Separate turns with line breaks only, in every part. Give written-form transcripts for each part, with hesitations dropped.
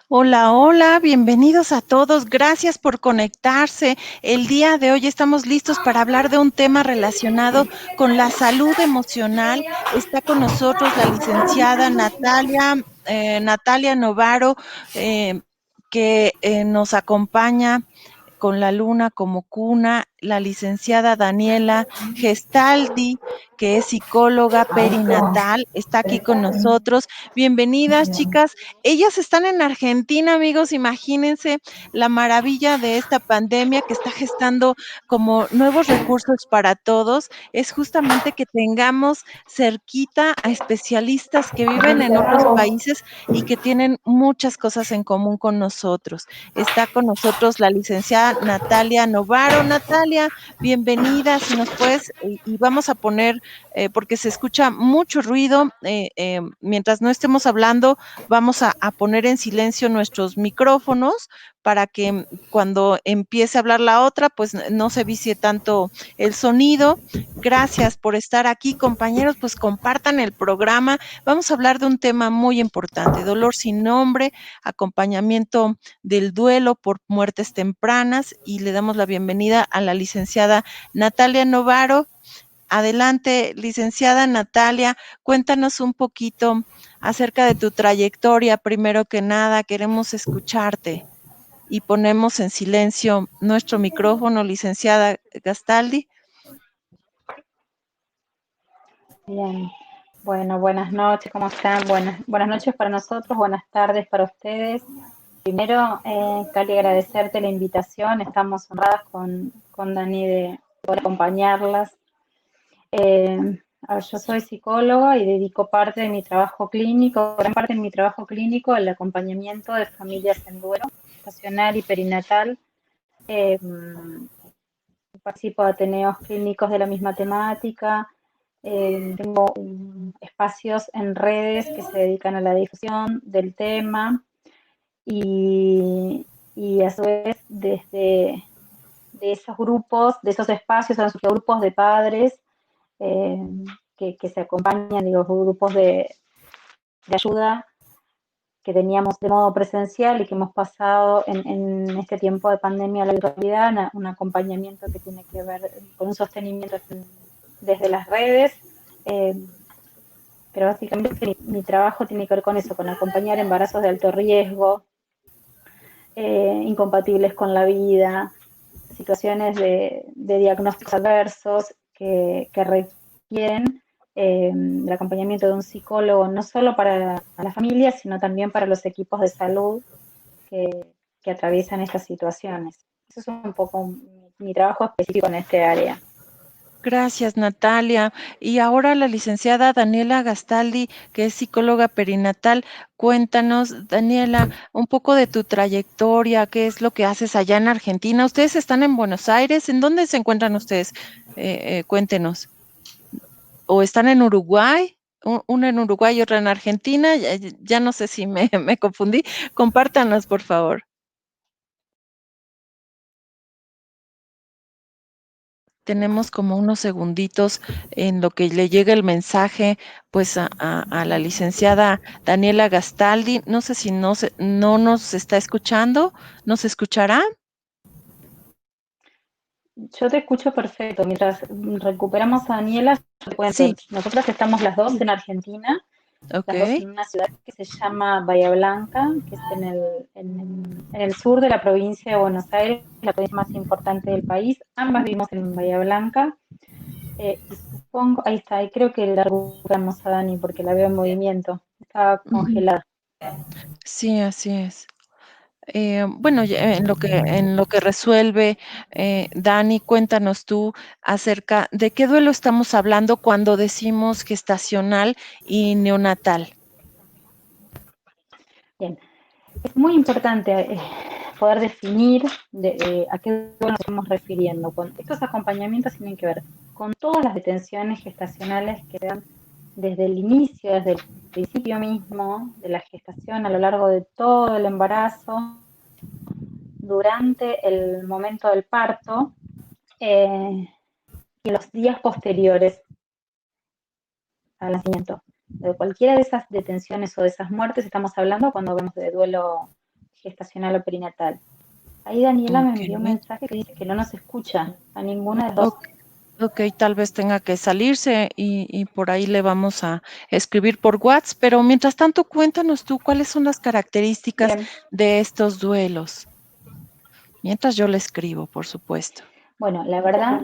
Hola, hola, bienvenidos a todos. Gracias por conectarse. El día de hoy estamos listos para hablar de un tema relacionado con la salud emocional. Está con nosotros la licenciada Natalia Novaro, eh, que nos acompaña con la luna como cuna, la licenciada Daniela Gestaldi, que es psicóloga perinatal, está aquí con nosotros. Bienvenidas, chicas. Ellas están en Argentina, amigos, imagínense la maravilla de esta pandemia que está gestando como nuevos recursos para todos, es justamente que tengamos cerquita a especialistas que viven en otros países y que tienen muchas cosas en común con nosotros. Está con nosotros la licenciada Natalia Novaro. Natalia, bienvenida, si nos puedes, y vamos a poner, porque se escucha mucho ruido, mientras no estemos hablando, vamos a poner en silencio nuestros micrófonos para que cuando empiece a hablar la otra, pues no se vicie tanto el sonido. Gracias por estar aquí, compañeros, pues compartan el programa. Vamos a hablar de un tema muy importante, dolor sin nombre, acompañamiento del duelo por muertes tempranas, y le damos la bienvenida a la licenciada Natalia Novaro. Adelante, licenciada Natalia, cuéntanos un poquito acerca de tu trayectoria. Primero que nada, queremos escucharte y ponemos en silencio nuestro micrófono, licenciada Gastaldi.
Bien, bueno, buenas noches, ¿cómo están? Buenas noches para nosotros, buenas tardes para ustedes. Primero, Cali, agradecerte la invitación, estamos honradas con Dani de poder acompañarlas. Yo soy psicóloga y dedico parte de mi trabajo clínico, gran parte de mi trabajo clínico, al acompañamiento de familias en duelo gestacional y perinatal. Participo de ateneos clínicos de la misma temática. Tengo espacios en redes que se dedican a la difusión del tema y a su vez desde de esos grupos, de esos espacios han surgido grupos de padres eh, que se acompañan, digo, grupos de ayuda que teníamos de modo presencial y que hemos pasado en este tiempo de pandemia a la virtualidad, un acompañamiento que tiene que ver con un sostenimiento desde las redes. Eh, pero básicamente mi trabajo tiene que ver con eso, con acompañar embarazos de alto riesgo, incompatibles con la vida, situaciones de diagnósticos adversos que requieren el acompañamiento de un psicólogo, no solo para la familia, sino también para los equipos de salud que, que atraviesan estas situaciones. Eso es un poco mi trabajo específico en este área.
Gracias, Natalia. Y ahora la licenciada Daniela Gastaldi, que es psicóloga perinatal. Cuéntanos, Daniela, un poco de tu trayectoria, qué es lo que haces allá en Argentina. Ustedes están en Buenos Aires, ¿en dónde se encuentran ustedes? Cuéntenos. ¿O están en Uruguay? Una en Uruguay y otra en Argentina. Ya no sé si me, me confundí. Compártanos, por favor. Tenemos como unos segunditos en lo que le llega el mensaje, pues a la licenciada Daniela Gastaldi. No sé si no nos está escuchando. ¿Nos escuchará?
Yo te escucho perfecto. Mientras recuperamos a Daniela, yo te cuento.
Sí,
Nosotras estamos las dos en Argentina,
ok.
las dos en una ciudad que se llama Bahía Blanca, que es en el sur de la provincia de Buenos Aires, la provincia más importante del país. Ambas vivimos en Bahía Blanca. Y supongo, ahí está, ahí creo que la recuperamos a Dani porque la veo en movimiento. Estaba
Ujú.
congelada.
Sí, así es. Bueno, ya en lo que resuelve, Dani, cuéntanos tú acerca de qué duelo estamos hablando cuando decimos gestacional y neonatal.
Bien, es muy importante poder definir a qué duelo nos estamos refiriendo. Estos acompañamientos tienen que ver con todas las detenciones gestacionales que dan desde el inicio, desde el principio mismo de la gestación, a lo largo de todo el embarazo, durante el momento del parto y los días posteriores al nacimiento. De cualquiera de esas detenciones o de esas muertes estamos hablando cuando hablamos de duelo gestacional o perinatal. Ahí Daniela me
Ok,
envió un mensaje que dice que no nos escucha a ninguna de las dos.
ok, ok, tal vez tenga que salirse y por ahí le vamos a escribir por WhatsApp, pero mientras tanto cuéntanos tú cuáles son las características
Bien,
de estos duelos. Mientras yo le escribo, por supuesto.
bueno, la verdad,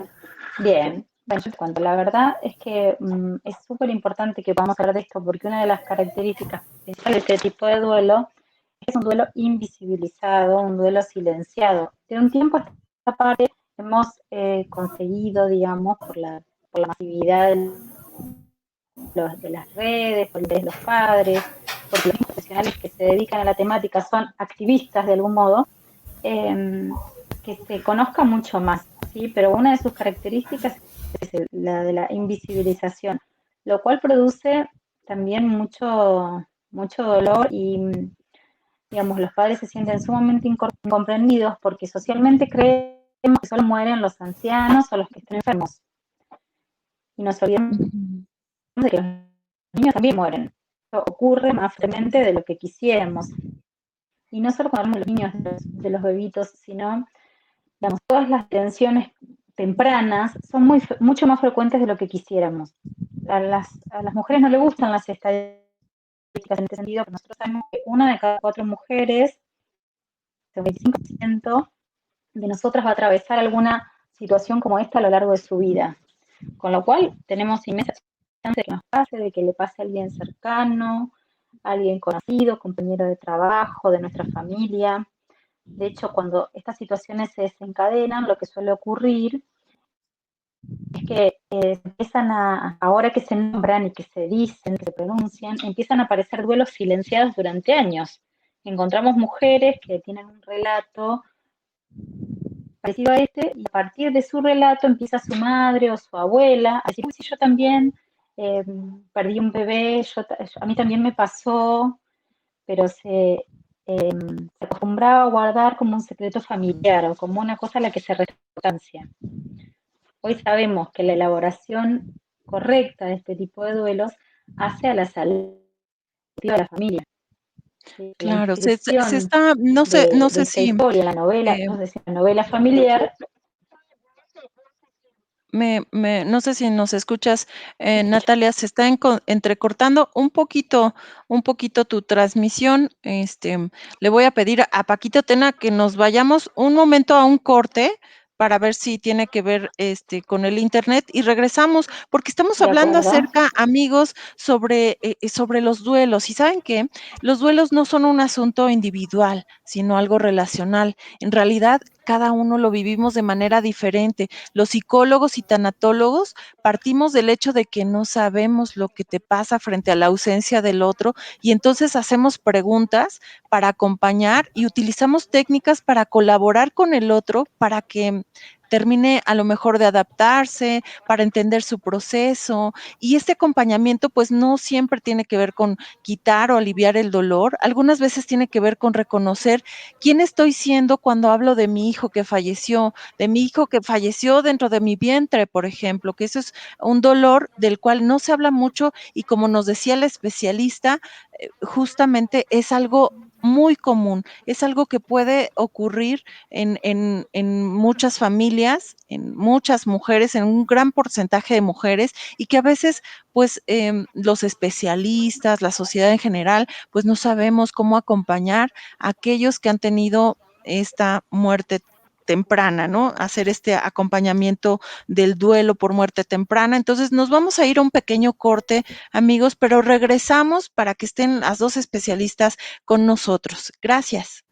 bien. Bueno, yo te cuento, la verdad es que es súper importante que podamos hablar de esto porque una de las características principales de este tipo de duelo es un duelo invisibilizado, un duelo silenciado. De un tiempo a esta parte hemos conseguido, digamos, por la masividad de las redes, por el interés de los padres, porque los profesionales que se dedican a la temática son activistas de algún modo, eh, que se conozca mucho más, ¿sí? Pero una de sus características es la de la invisibilización, lo cual produce también mucho dolor y, digamos, los padres se sienten sumamente incomprendidos porque socialmente creemos que solo mueren los ancianos o los que estén enfermos. Y nos olvidamos
Ujú.
de que los niños también mueren. Esto ocurre más frecuentemente de lo que quisiéramos. Y no solo cuando hablamos de los niños, de los bebitos, sino, digamos, todas las detenciones tempranas son mucho más frecuentes de lo que quisiéramos. A las mujeres no les gustan las estadísticas en este sentido, pero nosotros sabemos que una de cada cuatro mujeres, el 25% de nosotras va a atravesar alguna situación como esta a lo largo de su vida. Con lo cual tenemos inmensas chances de que nos pase, de que le pase a alguien cercano, a alguien conocido, compañero de trabajo, de nuestra familia. De hecho, cuando estas situaciones se desencadenan, lo que suele ocurrir es que empiezan ahora que se nombran y que se dicen, que se pronuncian, empiezan a aparecer duelos silenciados durante años. Encontramos mujeres que tienen un relato parecido a este, y a partir de su relato empieza su madre o su abuela a decir, uy, si yo también eh, perdí un bebé, a mí también me pasó, pero se acostumbraba a guardar como un secreto familiar o como una cosa a la que se resta importancia. Hoy sabemos que la elaboración correcta de este tipo de duelos hace a la salud de la familia. ¿Sí? La
Claro, se
inscripción
está, no
de
sé
esta
si
historia, la novela,
eh,
no sé si la novela familiar,
no sé si nos escuchas, Natalia, se está entrecortando un poquito tu transmisión. Le voy a pedir a Paquito Tena que nos vayamos un momento a un corte para ver si tiene que ver con el internet y regresamos, porque estamos
de
hablando
acuerdo.
acerca, amigos, sobre los duelos. Y saben que los duelos no son un asunto individual, sino algo relacional. En realidad, cada uno lo vivimos de manera diferente. Los psicólogos y tanatólogos partimos del hecho de que no sabemos lo que te pasa frente a la ausencia del otro y entonces hacemos preguntas para acompañar y utilizamos técnicas para colaborar con el otro para que termine a lo mejor de adaptarse, para entender su proceso. Y este acompañamiento pues no siempre tiene que ver con quitar o aliviar el dolor, algunas veces tiene que ver con reconocer quién estoy siendo cuando hablo de mi hijo que falleció dentro de mi vientre, por ejemplo, que eso es un dolor del cual no se habla mucho y como nos decía el especialista, justamente es algo muy común, es algo que puede ocurrir en muchas familias, en muchas mujeres, en un gran porcentaje de mujeres y que a veces pues los especialistas, la sociedad en general, pues no sabemos cómo acompañar a aquellos que han tenido esta muerte temprana, ¿no? Hacer este acompañamiento del duelo por muerte temprana. Entonces nos vamos a ir a un pequeño corte, amigos, pero regresamos para que estén las dos especialistas con nosotros. Gracias.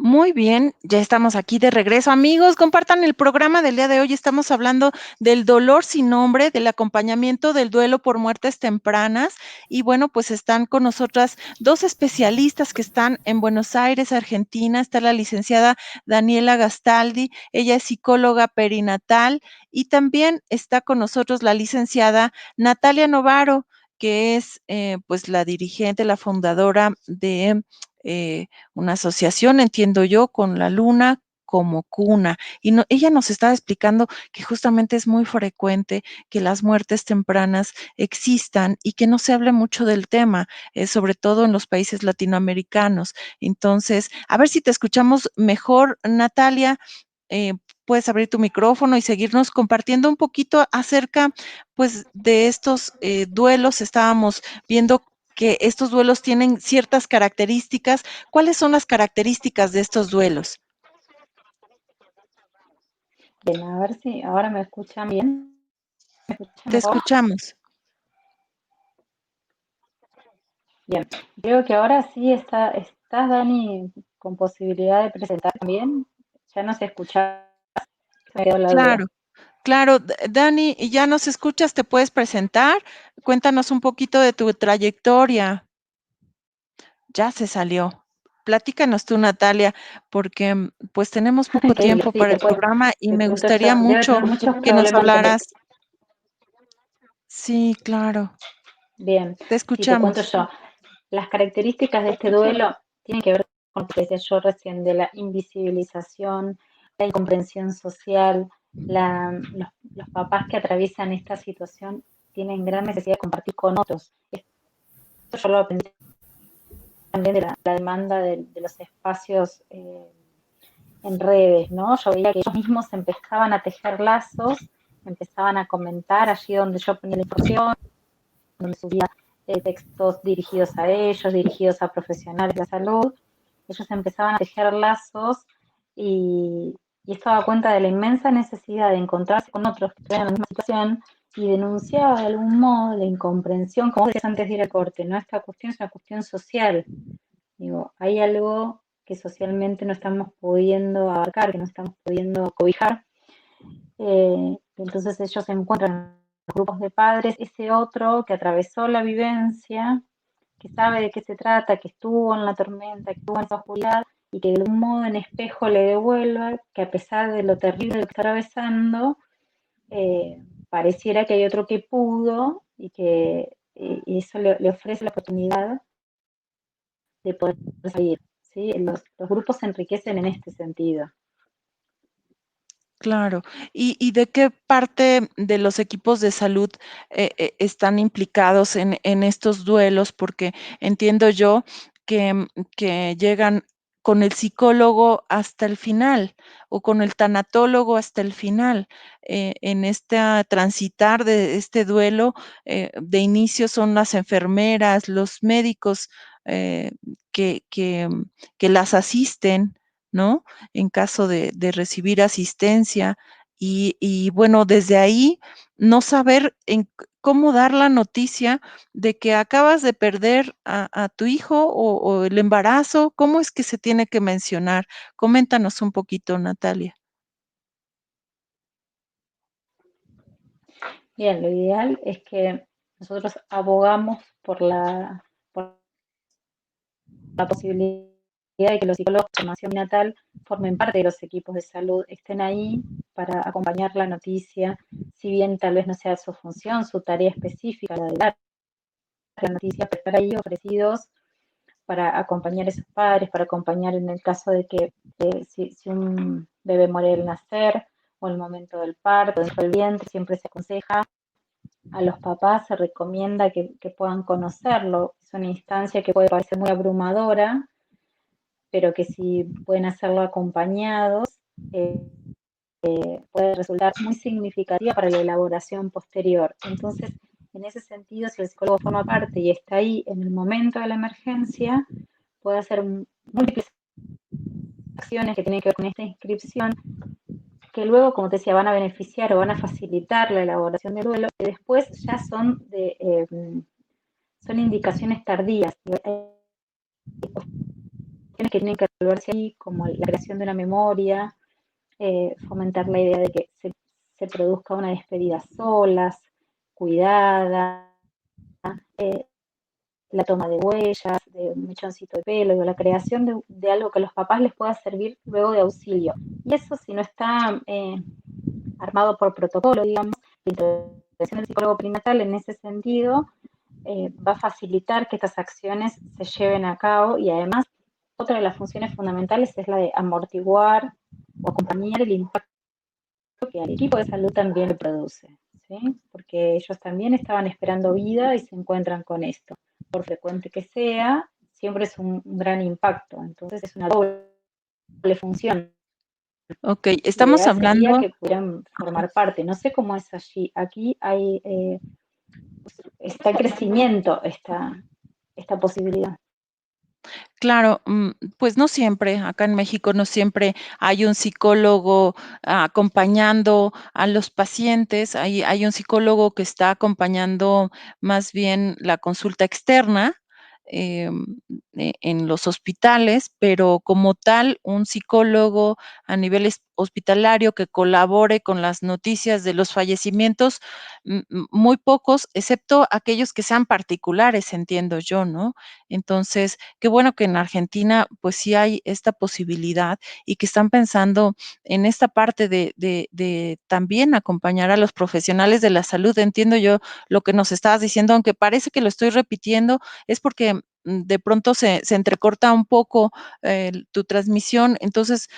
Muy bien, ya estamos aquí de regreso. Amigos, compartan el programa del día de hoy. Estamos hablando del dolor sin nombre, del acompañamiento del duelo por muertes tempranas. Y bueno, pues están con nosotras dos especialistas que están en Buenos Aires, Argentina. Está la licenciada Daniela Gastaldi, ella es psicóloga perinatal, y también está con nosotros la licenciada Natalia Novaro, que es pues la dirigente, la fundadora de una asociación, entiendo yo, con la luna como cuna. Y no, ella nos estaba explicando que justamente es muy frecuente que las muertes tempranas existan y que no se hable mucho del tema, sobre todo en los países latinoamericanos. Entonces, a ver si te escuchamos mejor, Natalia. eh, Puedes abrir tu micrófono y seguirnos compartiendo un poquito acerca, pues, de estos duelos. Estábamos viendo que estos duelos tienen ciertas características. ¿Cuáles son las características de estos duelos?
Bien, a ver si ahora me escuchan bien. ¿Me escuchan
Te
mejor?
escuchamos.
Bien, creo que ahora sí estás, Dani, con posibilidad de presentar también. Ya no se escucha, me quedó la duda.
Claro, claro. Dani, ¿ya nos escuchas? ¿Te puedes presentar? Cuéntanos un poquito de tu trayectoria. Ya se salió. Platícanos tú, Natalia, porque pues tenemos poco
Increíble,
tiempo
sí,
para el programa y
te
me
cuento
gustaría
yo. Debe
mucho
tener muchos
que nos
problemas con esto.
hablaras. Sí, claro.
Bien,
Te
sí, te cuento
escuchamos.
yo. Las características de este duelo tienen que ver con lo que decía yo recién, de la invisibilización, la incomprensión social. Los papás que atraviesan esta situación tienen gran necesidad de compartir con otros. Esto yo lo aprendí también de la demanda de los espacios en redes, ¿no? Yo veía que ellos mismos empezaban a tejer lazos, empezaban a comentar allí donde yo ponía la información, donde subía textos dirigidos a ellos, dirigidos a profesionales de la salud. Ellos empezaban a tejer lazos y, y esto da cuenta de la inmensa necesidad de encontrarse con otros que están en la misma situación y denunciaba de algún modo la incomprensión, como decías antes de ir al corte, ¿no? Esta cuestión es una cuestión social. Digo, hay algo que socialmente no estamos pudiendo abarcar, que no estamos pudiendo cobijar. Entonces ellos se encuentran en grupos de padres, ese otro que atravesó la vivencia, que sabe de qué se trata, que estuvo en la tormenta, que estuvo en esa oscuridad y que de algún modo en espejo le devuelva que a pesar de lo terrible que está atravesando, pareciera que hay otro que pudo y que y eso le ofrece la oportunidad de poder salir. ¿Sí? Los grupos se enriquecen en este sentido.
Claro. ¿Y de qué parte de los equipos de salud están implicados en estos duelos? Porque entiendo yo que, que llegan con el psicólogo hasta el final o con el tanatólogo hasta el final. En este transitar de este duelo, de inicio son las enfermeras, los médicos eh, que, que, que las asisten, ¿no? En caso de recibir asistencia. Y bueno, desde ahí no saber cómo dar la noticia de que acabas de perder a tu hijo o el embarazo. ¿Cómo es que se tiene que mencionar? Coméntanos un poquito, Natalia.
Bien, lo ideal es que nosotros abogamos por la posibilidad de que los psicólogos de formación natal formen parte de los equipos de salud, estén ahí para acompañar la noticia, si bien tal vez no sea su función, su tarea específica, la de dar la noticia, pero estar ahí ofrecidos para acompañar a esos padres, para acompañar en el caso de que si un bebé muere al nacer o en el momento del parto, dentro del vientre, siempre se aconseja a los papás, se recomienda que puedan conocerlo. Es una instancia que puede parecer muy abrumadora, pero que si pueden hacerlo acompañados, eh, puede resultar muy significativa para la elaboración posterior. Entonces, en ese sentido, si el psicólogo forma parte y está ahí en el momento de la emergencia, puede hacer múltiples acciones que tienen que ver con esta inscripción, que luego, como te decía, van a beneficiar o van a facilitar la elaboración del duelo, que después ya son indicaciones tardías. Hay cuestiones que tienen que resolverse ahí, como la creación de una memoria, fomentar la idea de que se produzca una despedida solas, cuidada, la toma de huellas, de un mechoncito de pelo, la creación de algo que a los papás les pueda servir luego de auxilio. Y eso, si no está armado por protocolo, digamos, la intervención del psicólogo perinatal en ese sentido va a facilitar que estas acciones se lleven a cabo, y además otra de las funciones fundamentales es la de amortiguar o acompañar el impacto que al equipo de salud también le produce, ¿sí? Porque ellos también estaban esperando vida y se encuentran con esto. Por frecuente que sea, siempre es un gran impacto. Entonces es una doble función.
Ok,
Lo
estamos
ideal sería
hablando.
que pudieran formar parte. No sé cómo es allí. Aquí hay está en crecimiento esta posibilidad.
Claro, pues no siempre, acá en México no siempre hay un psicólogo acompañando a los pacientes, hay un psicólogo que está acompañando más bien la consulta externa en los hospitales, pero como tal, un psicólogo a nivel hospitalario que colabore con las noticias de los fallecimientos, muy pocos, excepto aquellos que sean particulares, entiendo yo, ¿no? Entonces, qué bueno que en Argentina, pues sí hay esta posibilidad y que están pensando en esta parte de también acompañar a los profesionales de la salud. Entiendo yo lo que nos estabas diciendo, aunque parece que lo estoy repitiendo, es porque de pronto se entrecorta un poco tu transmisión. Entonces,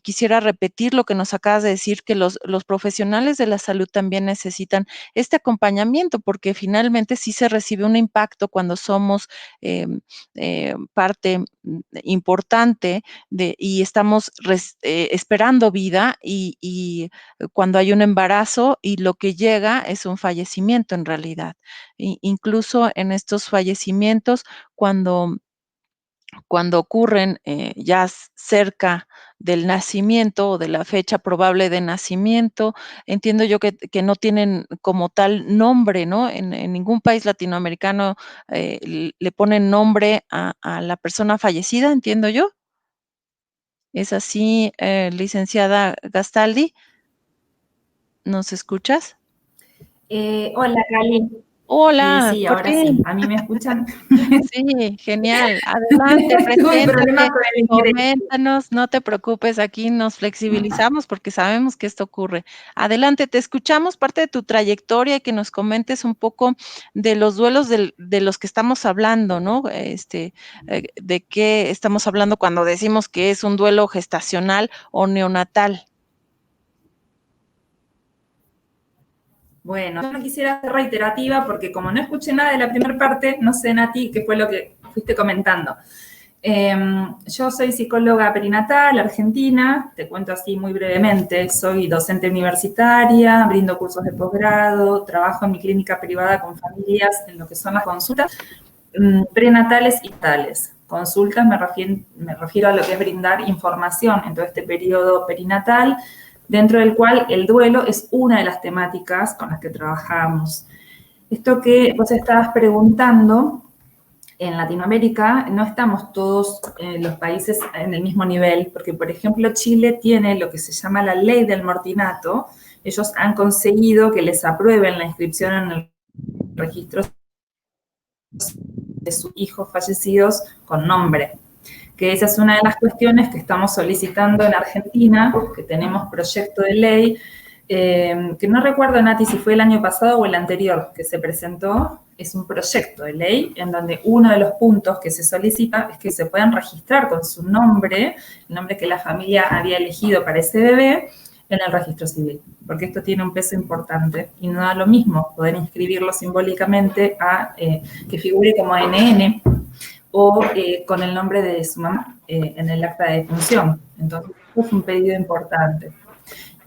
quisiera repetir lo que nos acabas de decir, que los profesionales de la salud también necesitan este acompañamiento, porque finalmente sí se recibe un impacto cuando somos parte importante y estamos esperando vida y cuando hay un embarazo y lo que llega es un fallecimiento en realidad. Incluso en estos fallecimientos, cuando ocurren ya cerca del nacimiento o de la fecha probable de nacimiento, entiendo yo que no tienen como tal nombre, ¿no? En ningún país latinoamericano le ponen nombre a la persona fallecida, entiendo yo. ¿Es así, licenciada Gastaldi? ¿Nos escuchas?
Hola, Cali.
Hola,
Sí,
por
ahora sí.
fin.
¿A mí me escuchan?
Sí, genial. Adelante,
Tuve problemas
preséntate,
con el ingreso.
coméntanos, no te preocupes, aquí nos flexibilizamos porque sabemos que esto ocurre. Adelante, te escuchamos parte de tu trayectoria y que nos comentes un poco de los duelos de los que estamos hablando, ¿no? De qué estamos hablando cuando decimos que es un duelo gestacional o neonatal.
Bueno, yo no quisiera ser reiterativa porque como no escuché nada de la primera parte, no sé, Nati, qué fue lo que fuiste comentando. Yo soy psicóloga perinatal argentina, te cuento así muy brevemente, soy docente universitaria, brindo cursos de posgrado, trabajo en mi clínica privada con familias en lo que son las consultas prenatales y tales. Consultas me refiero a lo que es brindar información en todo este periodo perinatal, dentro del cual el duelo es una de las temáticas con las que trabajamos. Esto que vos estabas preguntando, en Latinoamérica no estamos todos los países en el mismo nivel, porque por ejemplo Chile tiene lo que se llama la ley del mortinato. Ellos han conseguido que les aprueben la inscripción en el registro de sus hijos fallecidos con nombre. Que esa es una de las cuestiones que estamos solicitando en Argentina, que tenemos proyecto de ley, que no recuerdo, Nati, si fue el año pasado o el anterior que se presentó. Es un proyecto de ley en donde uno de los puntos que se solicita es que se puedan registrar con su nombre, el nombre que la familia había elegido para ese bebé, en el registro civil, porque esto tiene un peso importante y no da lo mismo poder inscribirlo simbólicamente a que figure como ANN o con el nombre de su mamá en el acta de defunción. Entonces, es un pedido importante.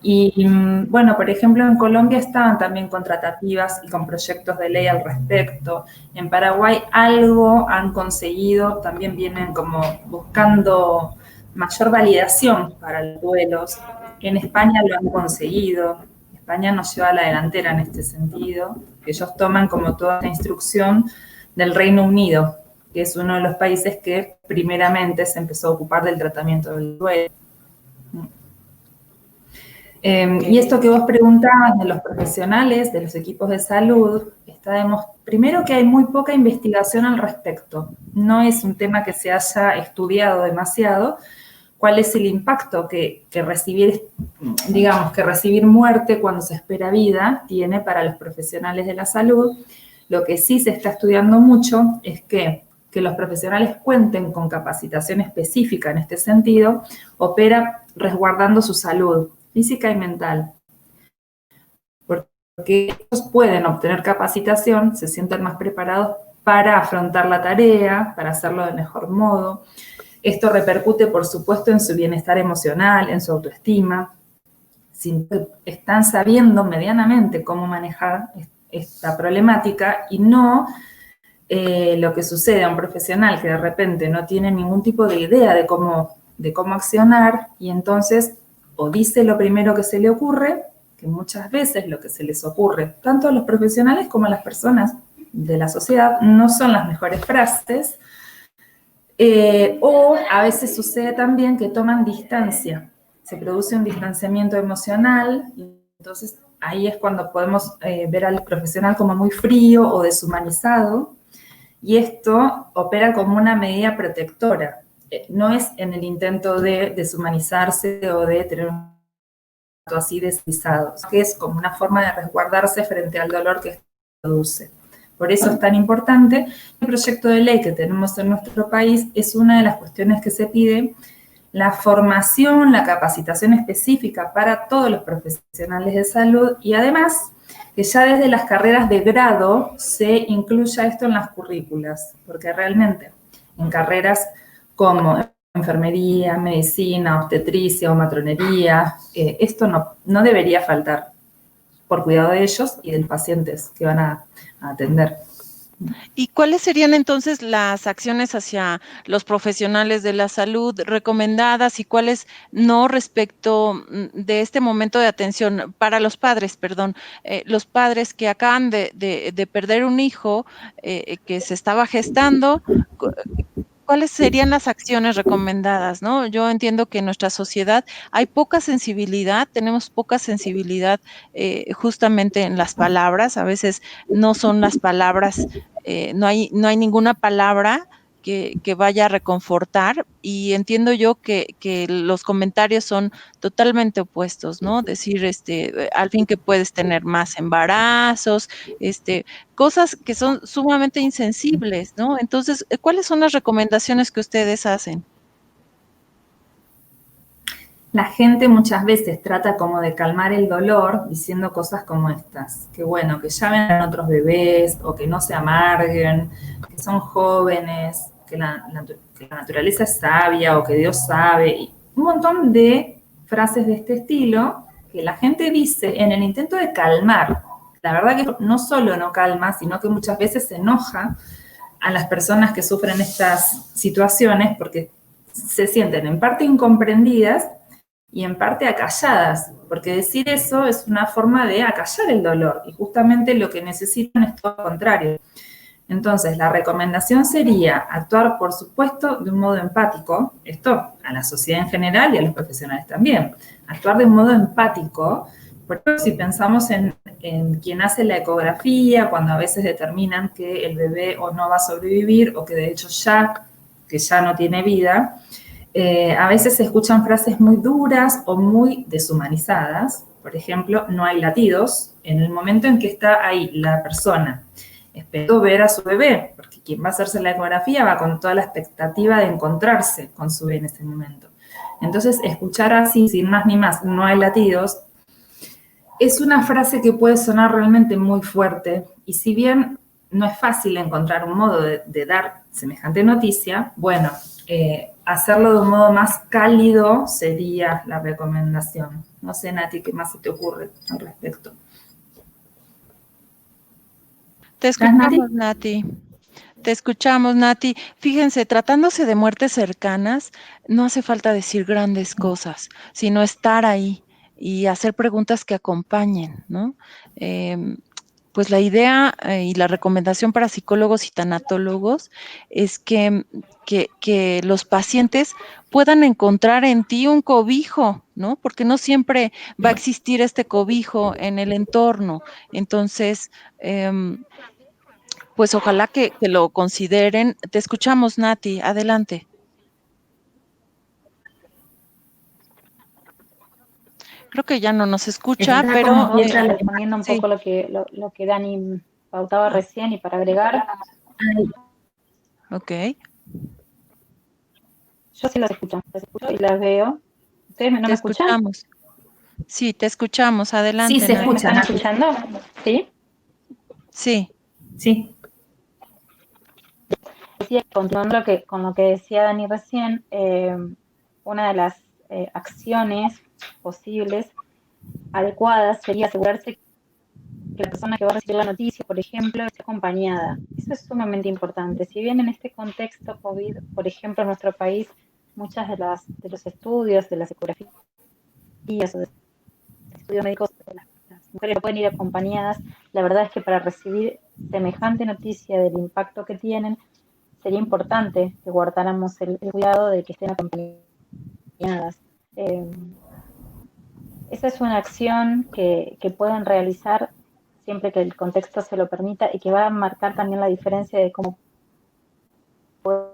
Y bueno, por ejemplo, en Colombia estaban también con tratativas y con proyectos de ley al respecto. En Paraguay algo han conseguido, también vienen como buscando mayor validación para los duelos. En España lo han conseguido. España nos lleva a la delantera en este sentido. Ellos toman como toda la instrucción del Reino Unido. que es uno de los países que primeramente se empezó a ocupar del tratamiento del duelo. Y esto que vos preguntabas de los profesionales, de los equipos de salud, primero que hay muy poca investigación al respecto. No es un tema que se haya estudiado demasiado. ¿Cuál es el impacto que recibir muerte cuando se espera vida tiene para los profesionales de la salud? Lo que sí se está estudiando mucho es que los profesionales cuenten con capacitación específica en este sentido, opera resguardando su salud física y mental. Porque ellos pueden obtener capacitación, se sienten más preparados para afrontar la tarea, para hacerlo de mejor modo. Esto repercute, por supuesto, en su bienestar emocional, en su autoestima. Si están sabiendo medianamente cómo manejar esta problemática y no lo que sucede a un profesional que de repente no tiene ningún tipo de idea de cómo accionar y entonces o dice lo primero que se le ocurre, que muchas veces lo que se les ocurre, tanto a los profesionales como a las personas de la sociedad, no son las mejores frases, o a veces sucede también que toman distancia, se produce un distanciamiento emocional, y entonces ahí es cuando podemos ver al profesional como muy frío o deshumanizado, y esto opera como una medida protectora. No es en el intento de deshumanizarse o de tener un trato así deslizado, que es como una forma de resguardarse frente al dolor que esto produce. Por eso es tan importante. El proyecto de ley que tenemos en nuestro país es una de las cuestiones que se pide, la formación, la capacitación específica para todos los profesionales de salud y además que ya desde las carreras de grado se incluya esto en las currículas, porque realmente en carreras como enfermería, medicina, obstetricia o matronería, esto no debería faltar por cuidado de ellos y de los pacientes que van a atender.
¿Y cuáles serían entonces las acciones hacia los profesionales de la salud recomendadas y cuáles no respecto de este momento de atención para los padres, los padres que acaban de perder un hijo que se estaba gestando? ¿Cuáles serían las acciones recomendadas, no? Yo entiendo que en nuestra sociedad hay poca sensibilidad, tenemos poca sensibilidad justamente en las palabras, a veces no son las palabras, no hay ninguna palabra que vaya a reconfortar y entiendo yo que los comentarios son totalmente opuestos, ¿no? Decir, al fin que puedes tener más embarazos, cosas que son sumamente insensibles, ¿no? Entonces, ¿cuáles son las recomendaciones que ustedes hacen?
La gente muchas veces trata como de calmar el dolor diciendo cosas como estas, que bueno, que ya vengan otros bebés o que no se amarguen, que son jóvenes, que la naturaleza es sabia o que Dios sabe, y un montón de frases de este estilo que la gente dice en el intento de calmar. La verdad que no solo no calma, sino que muchas veces se enoja a las personas que sufren estas situaciones porque se sienten en parte incomprendidas y en parte acalladas, porque decir eso es una forma de acallar el dolor y justamente lo que necesitan es todo lo contrario. Entonces, la recomendación sería actuar, por supuesto, de un modo empático, esto a la sociedad en general y a los profesionales también, actuar de un modo empático, porque si pensamos en quien hace la ecografía, cuando a veces determinan que el bebé o no va a sobrevivir o que de hecho ya no tiene vida, a veces se escuchan frases muy duras o muy deshumanizadas. Por ejemplo, no hay latidos. En el momento en que está ahí la persona esperando ver a su bebé, porque quien va a hacerse la ecografía va con toda la expectativa de encontrarse con su bebé en ese momento. Entonces, escuchar así, sin más ni más, no hay latidos, es una frase que puede sonar realmente muy fuerte. Y si bien no es fácil encontrar un modo de dar semejante noticia, bueno, hacerlo de un modo más cálido sería la recomendación. No sé, Nati, ¿qué más se te ocurre al respecto?
Te escuchamos, Nati. Te escuchamos, Nati. Fíjense, tratándose de muertes cercanas, no hace falta decir grandes cosas, sino estar ahí y hacer preguntas que acompañen, ¿no? pues la idea y la recomendación para psicólogos y tanatólogos es que los pacientes puedan encontrar en ti un cobijo, ¿no? Porque no siempre va a existir este cobijo en el entorno. Entonces, pues ojalá que lo consideren. Te escuchamos, Nati. Adelante. Creo que ya no nos escucha,
Está
pero
como mientras respondiendo un
sí,
poco lo que Dani pautaba recién y para agregar,
ok.
yo sí las escucho y las veo. ¿Ustedes no
Te
me escuchan?
escuchamos. Sí, te escuchamos.
Sí,
Adelante,
se
¿Ustedes me
Nati.
escucha,
están
Nati.
escuchando? ¿Sí?
Sí,
Sí.
Decía, continuando con lo que decía Dani recién, una de las acciones posibles, adecuadas, sería asegurarse que la persona que va a recibir la noticia, por ejemplo, esté acompañada. Eso es sumamente importante. Si bien en este contexto COVID, por ejemplo, en nuestro país, muchas de los estudios, de las ecografías o de estudios médicos, las mujeres no pueden ir acompañadas, la verdad es que para recibir semejante noticia del impacto que tienen, sería importante que guardáramos el cuidado de que estén acompañadas. Eh, Esa es una acción que pueden realizar siempre que el contexto se lo permita y que va a marcar también la diferencia de cómo puedan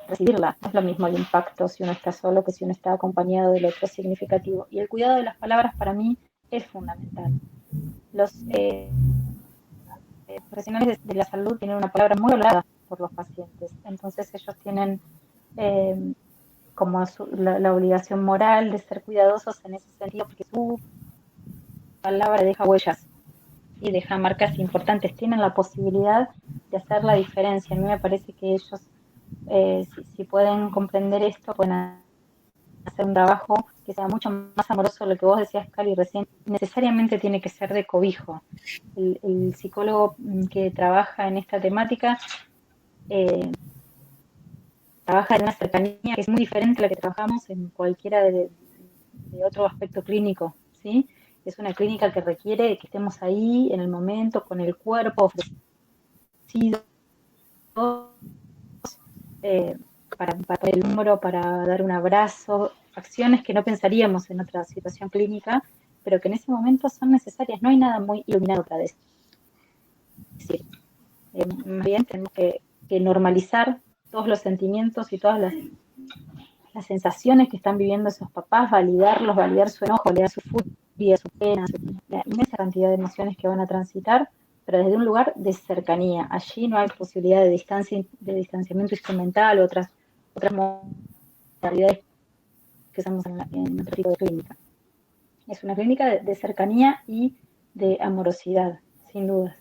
recibirla. No es lo mismo el impacto si uno está solo que si uno está acompañado del otro significativo. Y el cuidado de las palabras para mí es fundamental. Los profesionales de la salud tienen una palabra muy hablada por los pacientes. Entonces ellos tienen como la obligación moral de ser cuidadosos en ese sentido, porque su palabra deja huellas y deja marcas importantes. Tienen la posibilidad de hacer la diferencia. A mí me parece que ellos, si pueden comprender esto, pueden hacer un trabajo que sea mucho más amoroso. Lo que vos decías, Cali, recién, necesariamente tiene que ser de cobijo. El psicólogo que trabaja en esta temática eh, trabaja en una cercanía que es muy diferente a la que trabajamos en cualquiera de otro aspecto clínico, ¿sí? Es una clínica que requiere que estemos ahí en el momento, con el cuerpo ofrecido, eh, para el hombro, para dar un abrazo, acciones que no pensaríamos en otra situación clínica, pero que en ese momento son necesarias. No hay nada muy iluminado para decir. Más bien tenemos que normalizar todos los sentimientos y todas las sensaciones que están viviendo esos papás, validarlos, validar su enojo, validar su furia, su pena, la inmensa cantidad de emociones que van a transitar, pero desde un lugar de cercanía. Allí no hay posibilidad de distanciamiento instrumental o otras modalidades que usamos en otro tipo de clínica. Es una clínica de cercanía y de amorosidad, sin dudas.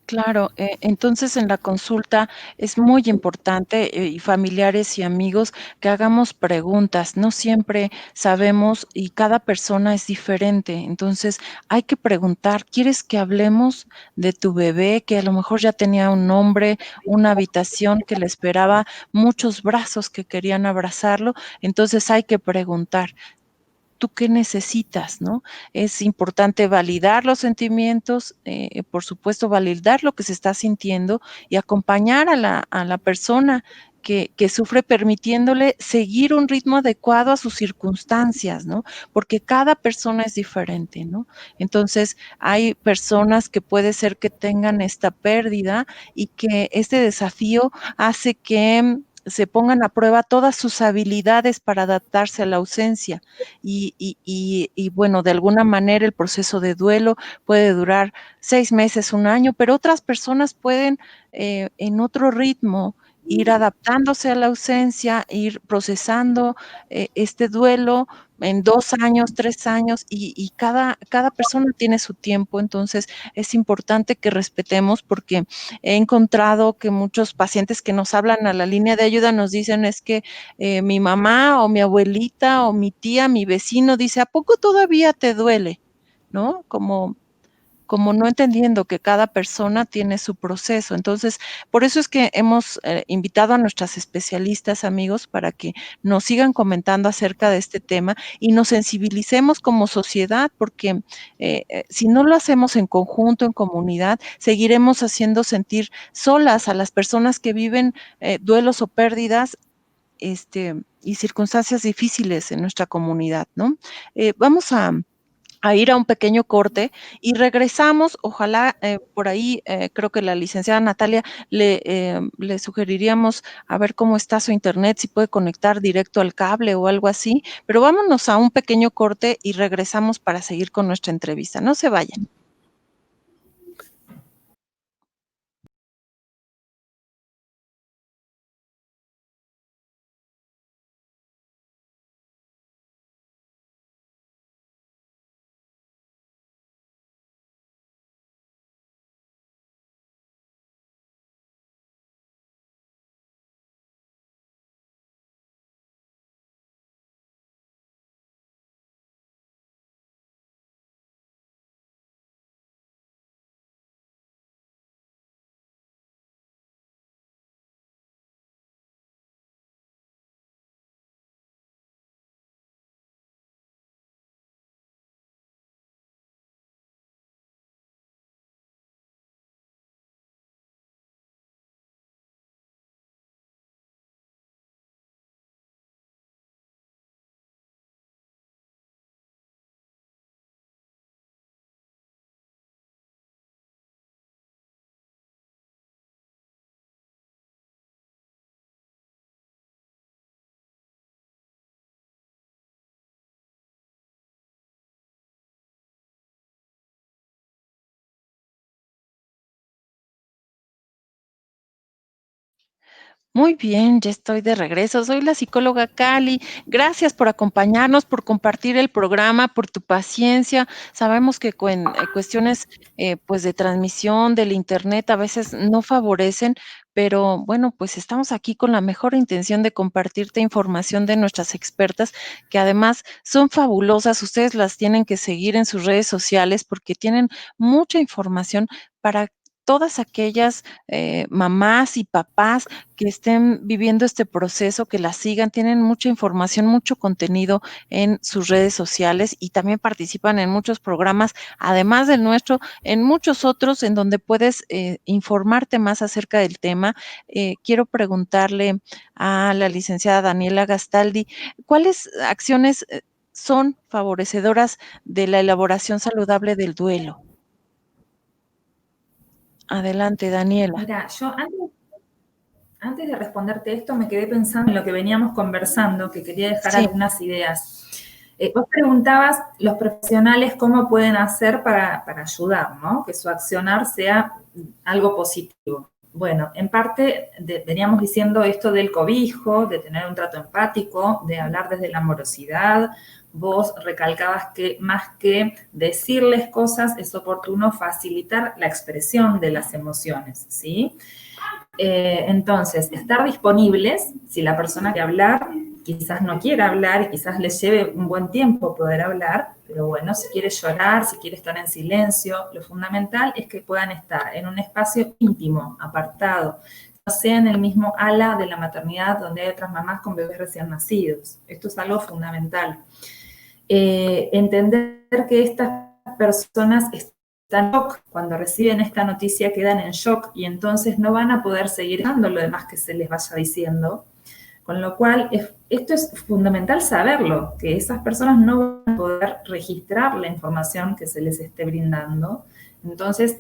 claro. Entonces en la consulta es muy importante y familiares y amigos que hagamos preguntas. No siempre sabemos y cada persona es diferente. Entonces hay que preguntar, ¿quieres que hablemos de tu bebé que a lo mejor ya tenía un nombre, una habitación que le esperaba, muchos brazos que querían abrazarlo? Entonces hay que preguntar. ¿Tú qué necesitas, no? Es importante validar los sentimientos, por supuesto, validar lo que se está sintiendo y acompañar a la persona que sufre permitiéndole seguir un ritmo adecuado a sus circunstancias, ¿no? Porque cada persona es diferente, ¿no? Entonces, hay personas que puede ser que tengan esta pérdida y que este desafío hace que se pongan a prueba todas sus habilidades para adaptarse a la ausencia y bueno, de alguna manera el proceso de duelo puede durar 6 meses, un año, pero otras personas pueden en otro ritmo ir adaptándose a la ausencia, ir procesando este duelo en 2 años, 3 años, y cada persona tiene su tiempo, entonces es importante que respetemos porque he encontrado que muchos pacientes que nos hablan a la línea de ayuda nos dicen es que mi mamá o mi abuelita o mi tía, mi vecino dice, ¿a poco todavía te duele? ¿No? Como como no entendiendo que cada persona tiene su proceso. Entonces, por eso es que hemos invitado a nuestras especialistas, amigos, para que nos sigan comentando acerca de este tema y nos sensibilicemos como sociedad, porque si no lo hacemos en conjunto, en comunidad, seguiremos haciendo sentir solas a las personas que viven duelos o pérdidas y circunstancias difíciles en nuestra comunidad, ¿no? Vamos a ir a un pequeño corte y regresamos. Ojalá por ahí, creo que la licenciada Natalia le sugeriríamos a ver cómo está su internet, si puede conectar directo al cable o algo así, pero vámonos a un pequeño corte y regresamos para seguir con nuestra entrevista. No se vayan. Muy bien, ya estoy de regreso. Soy la psicóloga Cali. Gracias por acompañarnos, por compartir el programa, por tu paciencia. Sabemos que con cuestiones pues de transmisión del internet a veces no favorecen, pero bueno, pues estamos aquí con la mejor intención de compartirte información de nuestras expertas, que además son fabulosas. Ustedes las tienen que seguir en sus redes sociales porque tienen mucha información para todas aquellas mamás y papás que estén viviendo este proceso, que la sigan, tienen mucha información, mucho contenido en sus redes sociales y también participan en muchos programas, además del nuestro, en muchos otros en donde puedes informarte más acerca del tema. Quiero preguntarle a la licenciada Daniela Gastaldi, ¿cuáles acciones son favorecedoras de la elaboración saludable del duelo? Adelante, Daniela.
Mira, yo antes de responderte esto me quedé pensando en lo que veníamos conversando, que quería dejar
Sí.
algunas ideas. Vos preguntabas, los profesionales, cómo pueden hacer para ayudar, ¿no? Que su accionar sea algo positivo. Bueno, en parte veníamos diciendo esto del cobijo, de tener un trato empático, de hablar desde la amorosidad. Vos recalcabas que más que decirles cosas, es oportuno facilitar la expresión de las emociones, ¿sí? Entonces, estar disponibles, si la persona quiere hablar, quizás no quiera hablar y quizás les lleve un buen tiempo poder hablar, pero bueno, si quiere llorar, si quiere estar en silencio, lo fundamental es que puedan estar en un espacio íntimo, apartado, no sea en el mismo ala de la maternidad donde hay otras mamás con bebés recién nacidos. Esto es algo fundamental. Entender que estas personas están en shock, cuando reciben esta noticia quedan en shock y entonces no van a poder seguir dando lo demás que se les vaya diciendo, con lo cual esto es fundamental saberlo, que esas personas no van a poder registrar la información que se les esté brindando. Entonces,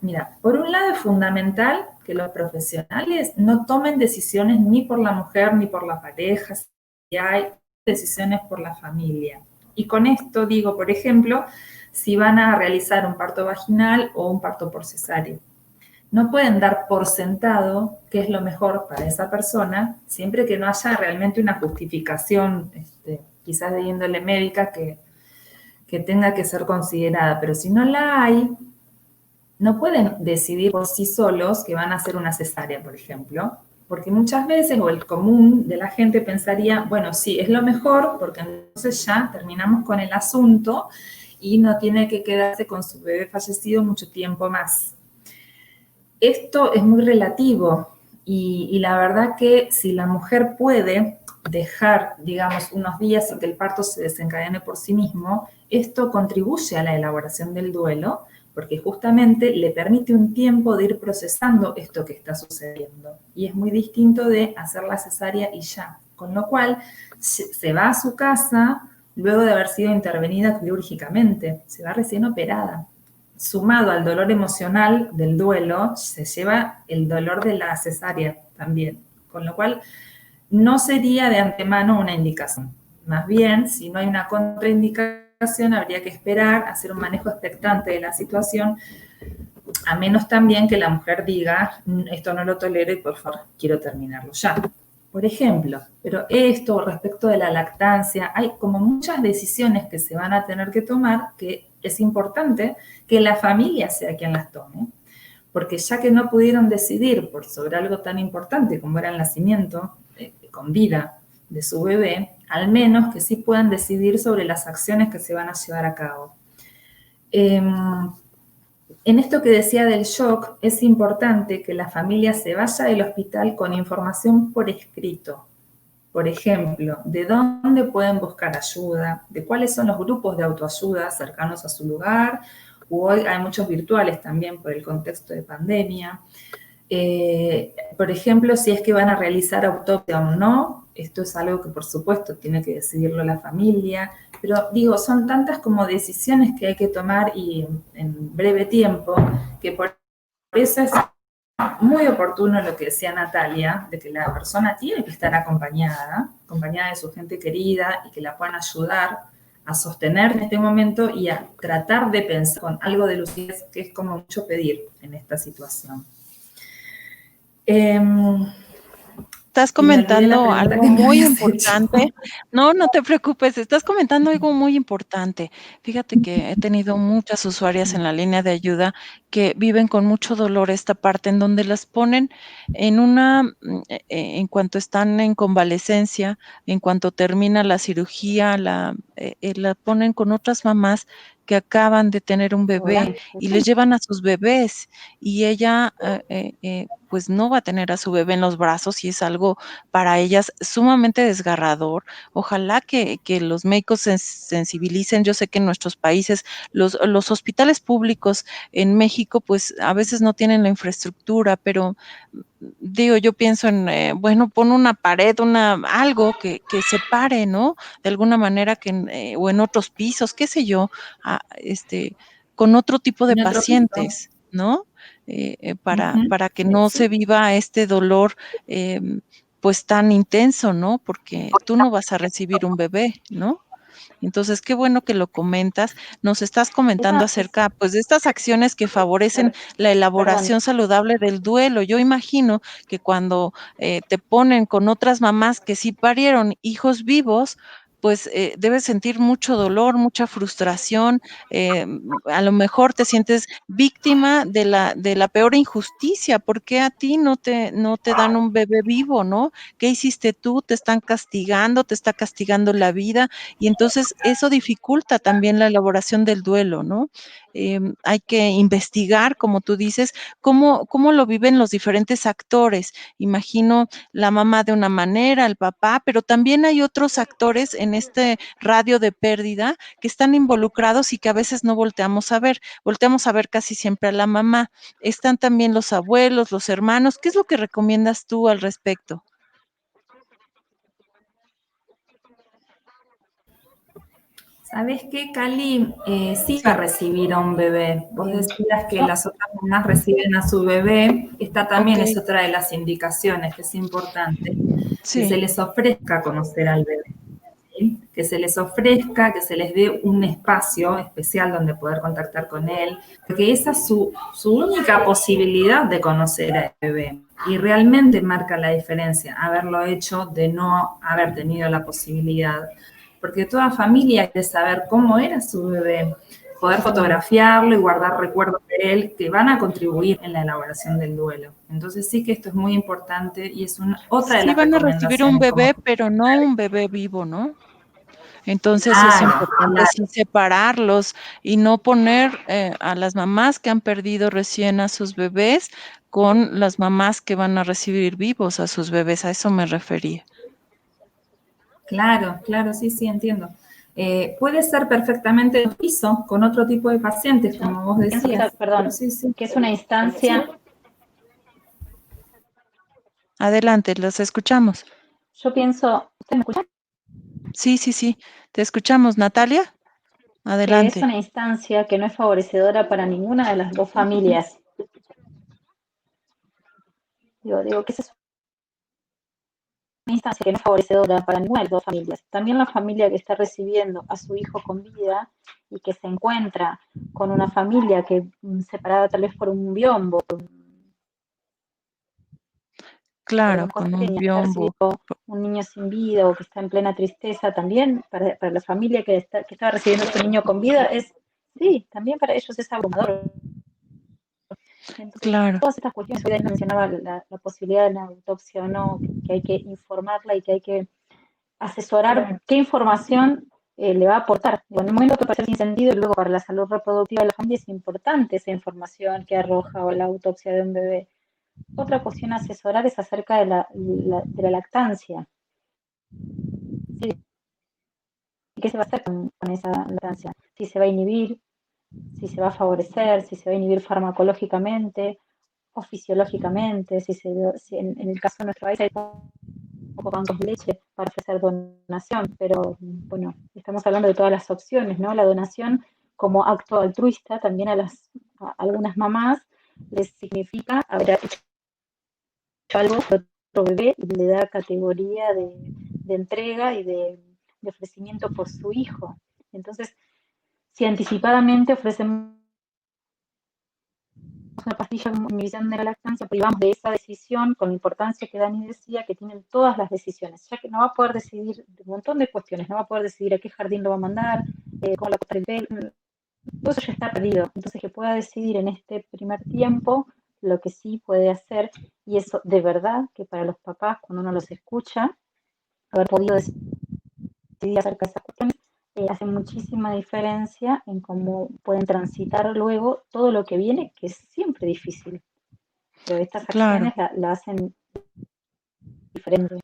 mira, por un lado es fundamental que los profesionales no tomen decisiones ni por la mujer ni por la pareja, si hay decisiones por la familia. Y con esto digo, por ejemplo, si van a realizar un parto vaginal o un parto por cesárea. No pueden dar por sentado qué es lo mejor para esa persona, siempre que no haya realmente una justificación, quizás de índole médica, que tenga que ser considerada. Pero si no la hay, no pueden decidir por sí solos que van a hacer una cesárea, por ejemplo, porque muchas veces, o el común de la gente pensaría, bueno, sí, es lo mejor, porque entonces ya terminamos con el asunto y no tiene que quedarse con su bebé fallecido mucho tiempo más. Esto es muy relativo y la verdad que si la mujer puede dejar, digamos, unos días sin que el parto se desencadene por sí mismo, esto contribuye a la elaboración del duelo, porque justamente le permite un tiempo de ir procesando esto que está sucediendo. Y es muy distinto de hacer la cesárea y ya. Con lo cual, se va a su casa luego de haber sido intervenida quirúrgicamente, se va recién operada. Sumado al dolor emocional del duelo, se lleva el dolor de la cesárea también. Con lo cual, no sería de antemano una indicación. Más bien, si no hay una contraindicación, habría que esperar, hacer un manejo expectante de la situación, a menos también que la mujer diga, esto no lo tolero y por favor quiero terminarlo ya. Por ejemplo, pero esto respecto de la lactancia, hay como muchas decisiones que se van a tener que tomar que es importante que la familia sea quien las tome, porque ya que no pudieron decidir por sobre algo tan importante como era el nacimiento con vida de su bebé, al menos que sí puedan decidir sobre las acciones que se van a llevar a cabo. En esto que decía del shock, es importante que la familia se vaya del hospital con información por escrito. Por ejemplo, de dónde pueden buscar ayuda, de cuáles son los grupos de autoayuda cercanos a su lugar, o hoy hay muchos virtuales también por el contexto de pandemia. Por ejemplo, si es que van a realizar autopsia o no, esto es algo que por supuesto tiene que decidirlo la familia, pero digo, son tantas como decisiones que hay que tomar y en breve tiempo, que por eso es muy oportuno lo que decía Natalia, de que la persona tiene que estar acompañada de su gente querida y que la puedan ayudar a sostener en este momento y a tratar de pensar con algo de lucidez, que es como mucho pedir en esta situación.
Estás comentando algo muy importante. No, no te preocupes, estás comentando algo muy importante. Fíjate que he tenido muchas usuarias en la línea de ayuda que viven con mucho dolor esta parte en donde las ponen en en cuanto están en convalecencia, en cuanto termina la cirugía, la ponen con otras mamás que acaban de tener un bebé y les llevan a sus bebés y ella pues no va a tener a su bebé en los brazos y es algo para ellas sumamente desgarrador. Ojalá que los médicos se sensibilicen. Yo sé que en nuestros países los hospitales públicos en México pues a veces no tienen la infraestructura, pero digo, yo pienso en, bueno, pon una pared, algo que separe, ¿no? De alguna manera o en otros pisos, qué sé yo, con otro tipo de pacientes, ¿no? Para que no se viva este dolor, pues tan intenso, ¿no? Porque tú no vas a recibir un bebé, ¿no? Entonces, qué bueno que lo comentas. Nos estás comentando acerca, pues, de estas acciones que favorecen la elaboración saludable del duelo. Yo imagino que cuando te ponen con otras mamás que sí parieron hijos vivos, pues debes sentir mucho dolor, mucha frustración, a lo mejor te sientes víctima de la peor injusticia. ¿Por qué a ti no te dan un bebé vivo, no? ¿Qué hiciste tú? Te están castigando, te está castigando la vida y entonces eso dificulta también la elaboración del duelo, ¿no? Hay que investigar, como tú dices, cómo lo viven los diferentes actores. Imagino la mamá de una manera, el papá, pero también hay otros actores en este radio de pérdida que están involucrados y que a veces no volteamos a ver casi siempre a la mamá. Están también los abuelos, los hermanos. ¿Qué es lo que recomiendas tú al respecto?
¿Sabes qué, Cali? Sí va a recibir a un bebé. Vos decías que las otras mamás reciben a su bebé. Esta también es otra de las indicaciones que es importante. Que se les ofrezca conocer al bebé. ¿Sí? Que se les ofrezca, que se les dé un espacio especial donde poder contactar con él. Porque esa es su única posibilidad de conocer al bebé. Y realmente marca la diferencia haberlo hecho de no haber tenido la posibilidad. Porque toda familia quiere saber cómo era su bebé, poder fotografiarlo y guardar recuerdos de él que van a contribuir en la elaboración del duelo. Entonces sí que esto es muy importante y es otra de las recomendaciones.
Sí van a recibir un bebé, pero no un bebé vivo, ¿no? Entonces es importante sí separarlos y no poner a las mamás que han perdido recién a sus bebés con las mamás que van a recibir vivos a sus bebés. A eso me refería.
Claro, claro, sí, sí, entiendo. Puede ser perfectamente lo hizo con otro tipo de pacientes, como vos decías.
Perdón,
Sí, sí.
que es una instancia.
Adelante, los escuchamos.
Yo pienso, ¿usted me escucha?
Sí, sí, sí. Te escuchamos, Natalia.
Que es
Adelante.
una instancia que no es favorecedora para ninguna de las dos familias. Digo que esa es una instancia que no es favorecedora para ninguna de las dos familias. También la familia que está recibiendo a su hijo con vida y que se encuentra con una familia que separada tal vez por un biombo,
Claro,
cosa
con un
pequeña, está
biombo.
recibiendo un niño sin vida o que está en plena tristeza, también para la familia que estaba recibiendo a su niño con vida, sí, también para ellos es abrumador. Entonces,
Claro,
todas estas cuestiones, hoy mencionaba la posibilidad de la autopsia o no, que hay que informarla y que hay que asesorar qué información le va a aportar. En el momento que puede ser sin sentido y luego para la salud reproductiva de la familia es importante esa información que arroja o la autopsia de un bebé. Otra cuestión a asesorar es acerca de la lactancia. ¿Sí? ¿Qué se va a hacer con esa lactancia? Si se va a inhibir, si se va a favorecer, si se va a inhibir farmacológicamente o fisiológicamente, si en el caso de nuestro país hay pocos bancos de leche para ofrecer donación, pero bueno, estamos hablando de todas las opciones, ¿no? La donación como acto altruista también a algunas mamás les significa haber hecho algo por otro bebé y le da categoría de entrega y de ofrecimiento por su hijo. Entonces, si anticipadamente ofrecemos una pastilla en inhibición de la lactancia, privamos de esa decisión con la importancia que Dani decía, que tienen todas las decisiones, ya que no va a poder decidir un montón de cuestiones, no va a poder decidir a qué jardín lo va a mandar, cómo la cortar el pelo, todo eso ya está perdido. Entonces, que pueda decidir en este primer tiempo lo que sí puede hacer, y eso de verdad que para los papás, cuando uno los escucha, haber podido decidir acerca de esas cuestiones, hace muchísima diferencia en cómo pueden transitar luego todo lo que viene, que es siempre difícil. Pero estas
claro,
acciones la hacen diferente.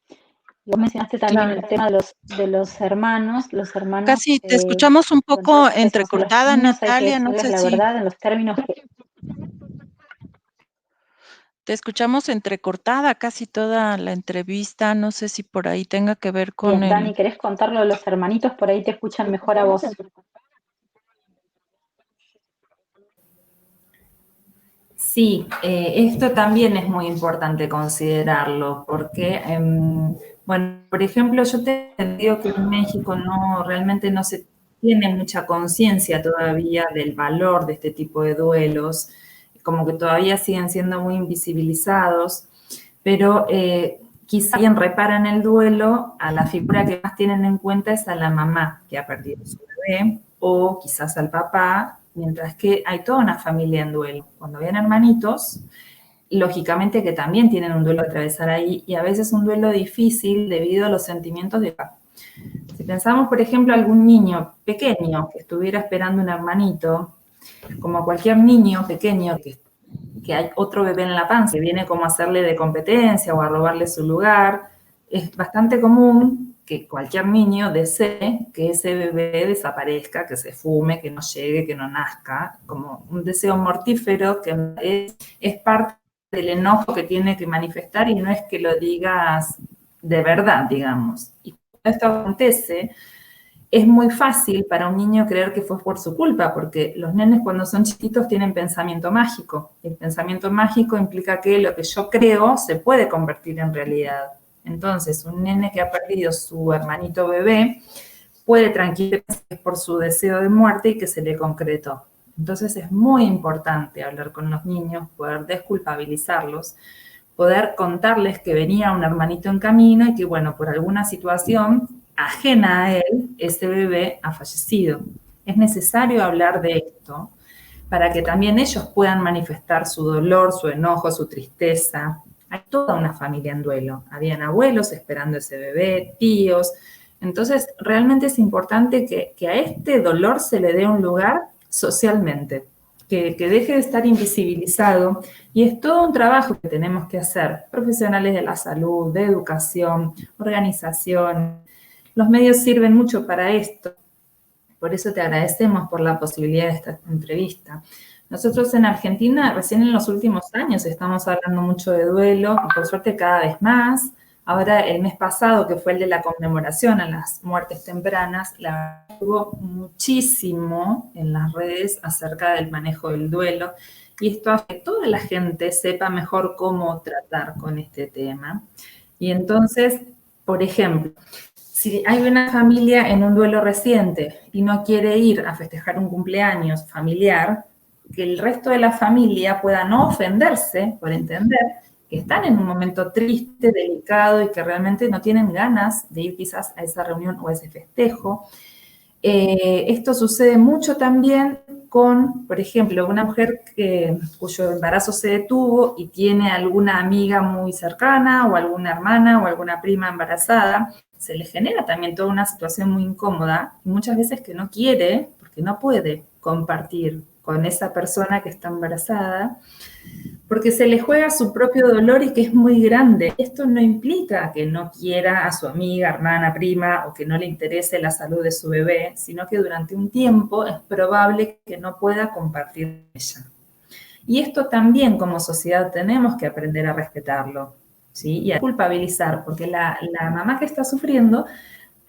Y vos mencionaste también
claro.
el tema de los hermanos. Los hermanos,
Casi te escuchamos un
bueno,
poco
eso, a los
entrecortada,
niños hay que
Natalia. No
decirles
sé
la
si
verdad en los términos que...
te escuchamos entrecortada casi toda la entrevista. No sé si por ahí tenga que ver con
Bien, Dani,
el...
¿querés contarlo de los hermanitos? Por ahí te escuchan mejor a vos.
Sí, esto también es muy importante considerarlo, porque, bueno, por ejemplo, yo te he entendido que en México realmente no se tiene mucha conciencia todavía del valor de este tipo de duelos, como que todavía siguen siendo muy invisibilizados, pero quizá alguien repara en el duelo, a la figura que más tienen en cuenta es a la mamá que ha perdido su bebé, o quizás al papá, mientras que hay toda una familia en duelo. Cuando vienen hermanitos, lógicamente que también tienen un duelo a atravesar ahí, y a veces un duelo difícil debido a los sentimientos de papá. Si pensamos, por ejemplo, algún niño pequeño que estuviera esperando un hermanito, como cualquier niño pequeño que hay otro bebé en la panza que viene como a hacerle de competencia o a robarle su lugar, es bastante común que cualquier niño desee que ese bebé desaparezca, que se fume, que no llegue, que no nazca, como un deseo mortífero que es parte del enojo que tiene que manifestar y no es que lo digas de verdad, digamos. Y cuando esto acontece, es muy fácil para un niño creer que fue por su culpa, porque los nenes cuando son chiquitos tienen pensamiento mágico. El pensamiento mágico implica que lo que yo creo se puede convertir en realidad. Entonces, un nene que ha perdido su hermanito bebé puede tranquilizarse por su deseo de muerte y que se le concretó. Entonces, es muy importante hablar con los niños, poder desculpabilizarlos, poder contarles que venía un hermanito en camino y que, bueno, por alguna situación ajena a él, ese bebé ha fallecido. Es necesario hablar de esto para que también ellos puedan manifestar su dolor, su enojo, su tristeza. Hay toda una familia en duelo. Habían abuelos esperando ese bebé, tíos, Entonces, realmente es importante que a este dolor se le dé un lugar socialmente, que deje de estar invisibilizado, y es todo un trabajo que tenemos que hacer, profesionales de la salud, de educación, organización. Los medios sirven mucho para esto, por eso te agradecemos por la posibilidad de esta entrevista. Nosotros en Argentina, recién en los últimos años, estamos hablando mucho de duelo, y por suerte cada vez más. Ahora, el mes pasado, que fue el de la conmemoración a las muertes tempranas, hubo muchísimo en las redes acerca del manejo del duelo, y esto hace que toda la gente sepa mejor cómo tratar con este tema. Y entonces, por ejemplo, si hay una familia en un duelo reciente y no quiere ir a festejar un cumpleaños familiar, que el resto de la familia pueda no ofenderse por entender que están en un momento triste, delicado y que realmente no tienen ganas de ir quizás a esa reunión o a ese festejo. Esto sucede mucho también con, por ejemplo, una mujer cuyo embarazo se detuvo y tiene alguna amiga muy cercana o alguna hermana o alguna prima embarazada. Se le genera también toda una situación muy incómoda y muchas veces que no quiere, porque no puede compartir con esa persona que está embarazada, porque se le juega su propio dolor y que es muy grande. Esto no implica que no quiera a su amiga, hermana, prima o que no le interese la salud de su bebé, sino que durante un tiempo es probable que no pueda compartir ella. Y esto también como sociedad tenemos que aprender a respetarlo, ¿sí? Y a culpabilizar, porque la mamá que está sufriendo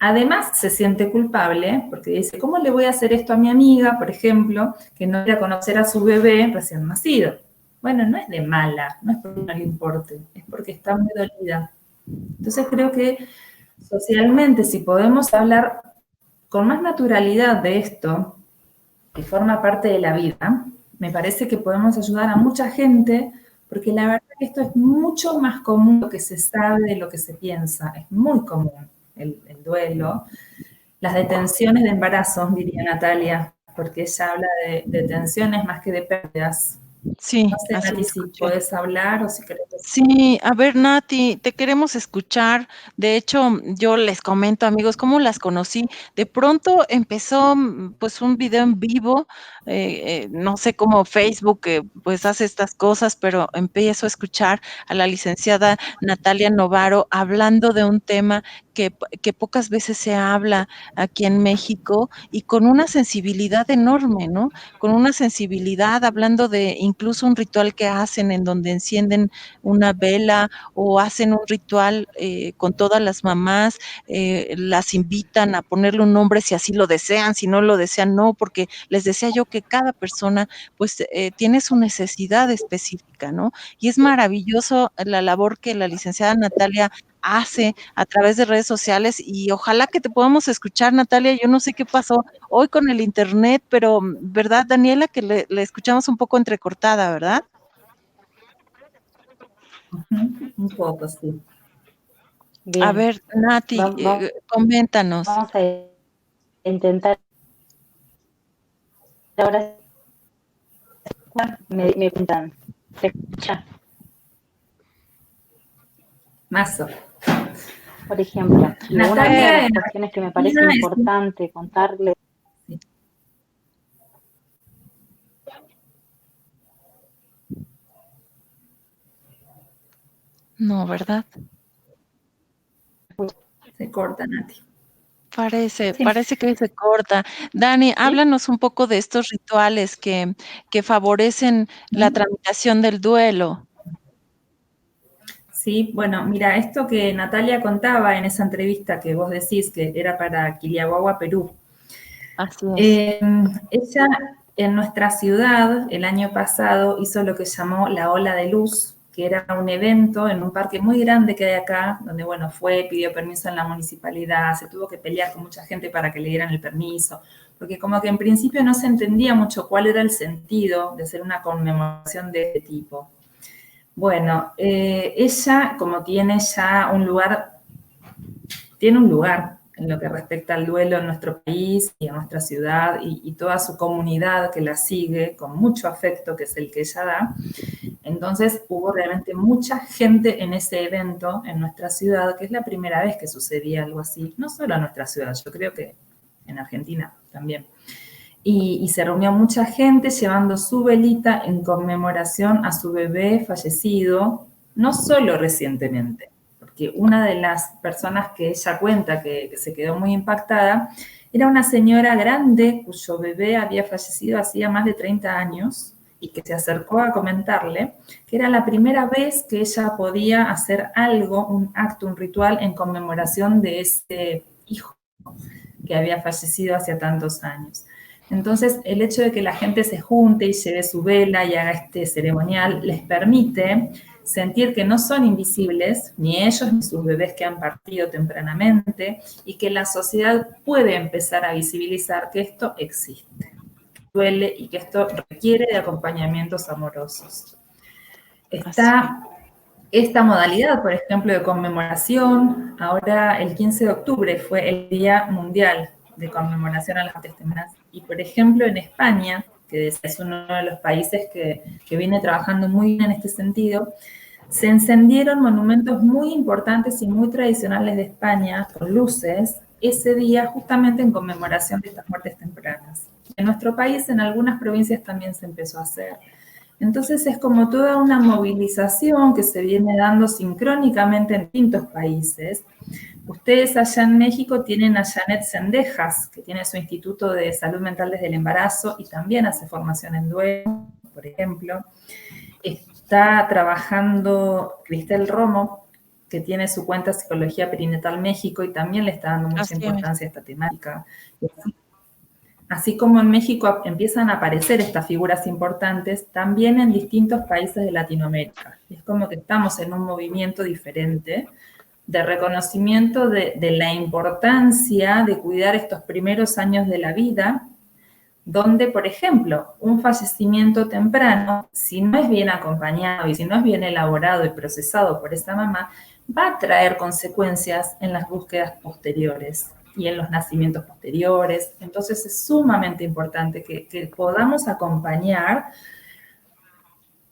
además se siente culpable porque dice, ¿cómo le voy a hacer esto a mi amiga, por ejemplo, que no quiera conocer a su bebé recién nacido? Bueno, no es de mala, no es porque no le importe, es porque está muy dolida. Entonces creo que socialmente, si podemos hablar con más naturalidad de esto, que forma parte de la vida, me parece que podemos ayudar a mucha gente, porque la verdad que esto es mucho más común de lo que se sabe, de lo que se piensa. Es muy común el duelo. Las detenciones de embarazo, diría Natalia, porque ella habla de detenciones más que de pérdidas.
Sí,
No sé,
así lo
Nati, si
escuché.
podés hablar o si querés.
Sí, a ver, Nati, te queremos escuchar. De hecho, yo les comento, amigos, cómo las conocí. De pronto empezó, pues, un video en vivo, no sé cómo Facebook, pues, hace estas cosas, pero empiezo a escuchar a la licenciada Natalia Novaro hablando de un tema que pocas veces se habla aquí en México y con una sensibilidad enorme, ¿no? Con una sensibilidad, hablando de incluso un ritual que hacen en donde encienden una vela o hacen un ritual con todas las mamás, las invitan a ponerle un nombre si así lo desean, si no lo desean, no, porque les decía yo que cada persona pues tiene su necesidad específica, ¿no? Y es maravilloso la labor que la licenciada Natalia hace a través de redes sociales y ojalá que te podamos escuchar, Natalia. Yo no sé qué pasó hoy con el internet, pero ¿verdad, Daniela? Que le escuchamos un poco entrecortada, ¿verdad?
Un poco, sí.
A
Bien,
ver, Nati, coméntanos.
vamos a intentar ahora. Me cuentan. ¿Se escucha?
Mazo.
Por ejemplo, digo, una de
Natalia
las
en
cuestiones que me parece
Argentina es...
importante contarles.
No, ¿verdad?
Se corta, Nati.
Sí,
Parece que se corta. Dani,
¿sí?
háblanos un poco de estos rituales que favorecen la tramitación del duelo.
Sí, bueno, mira, esto que Natalia contaba en esa entrevista que vos decís que era para Quillaguagua, Perú.
Así es.
Ella en nuestra ciudad el año pasado hizo lo que llamó la Ola de Luz, que era un evento en un parque muy grande que hay acá, donde, bueno, fue, pidió permiso en la municipalidad, se tuvo que pelear con mucha gente para que le dieran el permiso, porque como que en principio no se entendía mucho cuál era el sentido de hacer una conmemoración de este tipo. Bueno, ella, como tiene ya un lugar, tiene un lugar en lo que respecta al duelo en nuestro país y en nuestra ciudad y toda su comunidad que la sigue con mucho afecto, que es el que ella da. Entonces hubo realmente mucha gente en ese evento en nuestra ciudad, que es la primera vez que sucedía algo así, no solo en nuestra ciudad, yo creo que en Argentina también. Y se reunió mucha gente llevando su velita en conmemoración a su bebé fallecido, no solo recientemente, porque una de las personas que ella cuenta que se quedó muy impactada era una señora grande cuyo bebé había fallecido hacía más de 30 años y que se acercó a comentarle que era la primera vez que ella podía hacer algo, un acto, un ritual en conmemoración de ese hijo que había fallecido hace tantos años. Entonces, el hecho de que la gente se junte y lleve su vela y haga este ceremonial les permite sentir que no son invisibles, ni ellos ni sus bebés que han partido tempranamente, y que la sociedad puede empezar a visibilizar que esto existe, duele y que esto requiere de acompañamientos amorosos. Está esta modalidad, por ejemplo, de conmemoración. Ahora, el 15 de octubre fue el Día Mundial de Conmemoración a las Muertes Tempranas. Y, por ejemplo, en España, que es uno de los países que viene trabajando muy bien en este sentido, se encendieron monumentos muy importantes y muy tradicionales de España con luces ese día justamente en conmemoración de estas muertes tempranas. En nuestro país, en algunas provincias también se empezó a hacer. Entonces es como toda una movilización que se viene dando sincrónicamente en distintos países. Ustedes allá en México tienen a Janet Sendejas, que tiene su Instituto de Salud Mental desde el Embarazo y también hace formación en duelo, por ejemplo. Está trabajando Cristel Romo, que tiene su cuenta Psicología Perinatal México y también le está dando mucha importancia a esta temática. Así como en México empiezan a aparecer estas figuras importantes, también en distintos países de Latinoamérica. Es como que estamos en un movimiento diferente de reconocimiento de la importancia de cuidar estos primeros años de la vida, donde, por ejemplo, un fallecimiento temprano, si no es bien acompañado y si no es bien elaborado y procesado por esa mamá, va a traer consecuencias en las búsquedas posteriores y en los nacimientos posteriores. Entonces es sumamente importante que podamos acompañar